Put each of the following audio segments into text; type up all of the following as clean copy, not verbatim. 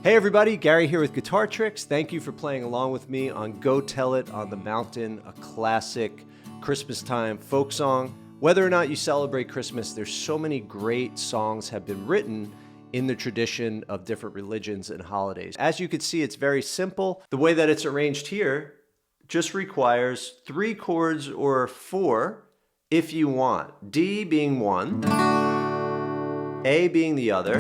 Hey everybody, Gary here with Guitar Tricks. Thank you for playing along with me on Go Tell It on the Mountain, a classic Christmas time folk song. Whether or not you celebrate Christmas, there's so many great songs have been written in the tradition of different religions and holidays. As you can see, it's very simple. The way that it's arranged here just requires 3 chords or 4 if you want. D being one, A being the other,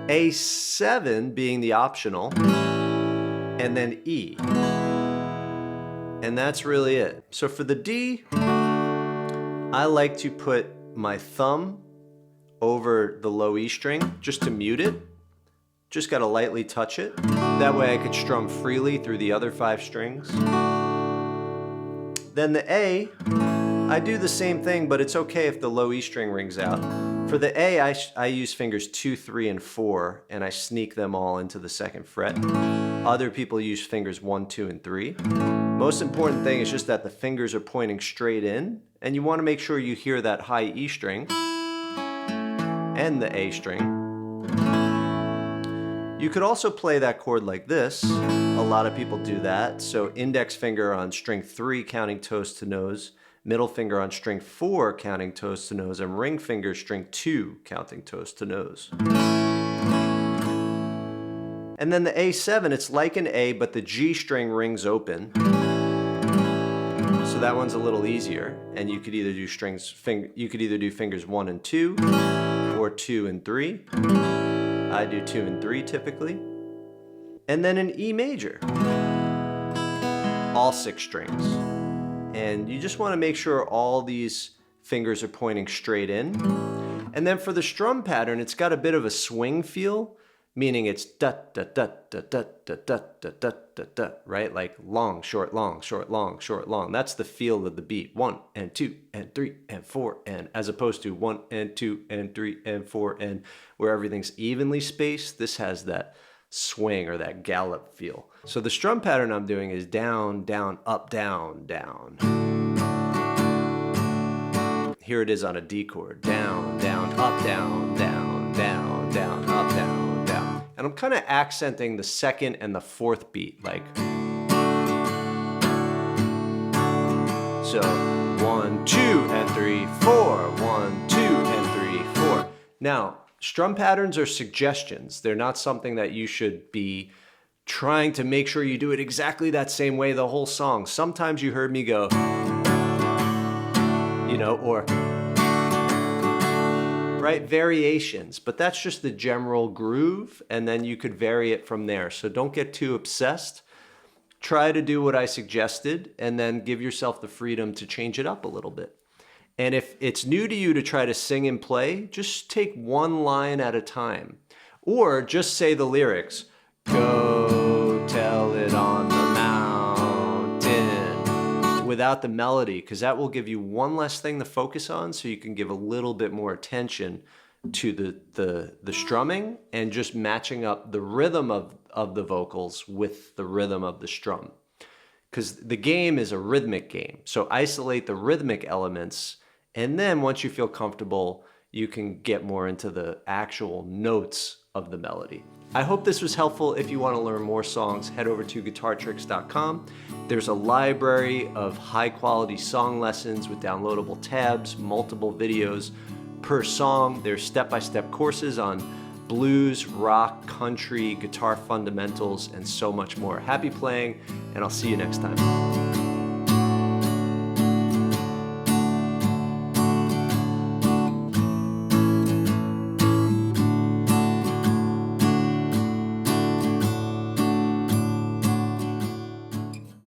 A7 being the optional, and then E. And that's really it. So for the D, I like to put my thumb over the low E string just to mute it. Just gotta lightly touch it. That way I could strum freely through the other 5 strings. Then the A, I do the same thing, but it's okay if the low E string rings out. For the A, I use fingers 2, 3, and 4, and I sneak them all into the 2nd fret. Other people use fingers 1, 2, and 3. Most important thing is just that the fingers are pointing straight in, and you want to make sure you hear that high E string and the A string. You could also play that chord like this. A lot of people do that. So index finger on string 3, counting toes to nose. Middle finger on string 4, counting toes to nose, and ring finger string 2, counting toes to nose. And then the A7, it's like an A, but the G string rings open. So that one's a little easier, and you could either do fingers 1 and 2, or 2 and 3. I do 2 and 3 typically. And then an E major, all 6 strings. And you just want to make sure all these fingers are pointing straight in. And then for the strum pattern, it's got a bit of a swing feel, meaning it's da da da da da da da da da da da, right? Like long, short, long, short, long, short, long. That's the feel of the beat. 1 and 2 and 3 and 4 and, as opposed to 1 and 2 and 3 and 4 and, where everything's evenly spaced. This has that swing or that gallop feel. So the strum pattern I'm doing is down, down, up, down, down. Here it is on a D chord. Down, down, up, down, down, down, down, up, down, down. And I'm kind of accenting the 2nd and the 4th beat, like. So 1, 2, and 3, 4. 1, 2, and 3, 4. Now, strum patterns are suggestions. They're not something that you should be trying to make sure you do it exactly that same way the whole song. Sometimes you heard me go, or, right, variations, but that's just the general groove, and then you could vary it from there. So don't get too obsessed. Try to do what I suggested, and then give yourself the freedom to change it up a little bit. And if it's new to you to try to sing and play, just take one line at a time. Or just say the lyrics. Go tell it on the mountain, without the melody, because that will give you one less thing to focus on, so you can give a little bit more attention to the strumming and just matching up the rhythm of the vocals with the rhythm of the strum. Because the game is a rhythmic game. So isolate the rhythmic elements, and then once you feel comfortable, you can get more into the actual notes of the melody. I hope this was helpful. If you want to learn more songs, head over to guitartricks.com. There's a library of high quality song lessons with downloadable tabs, multiple videos per song. There's step-by-step courses on blues, rock, country, guitar fundamentals, and so much more. Happy playing, and I'll see you next time.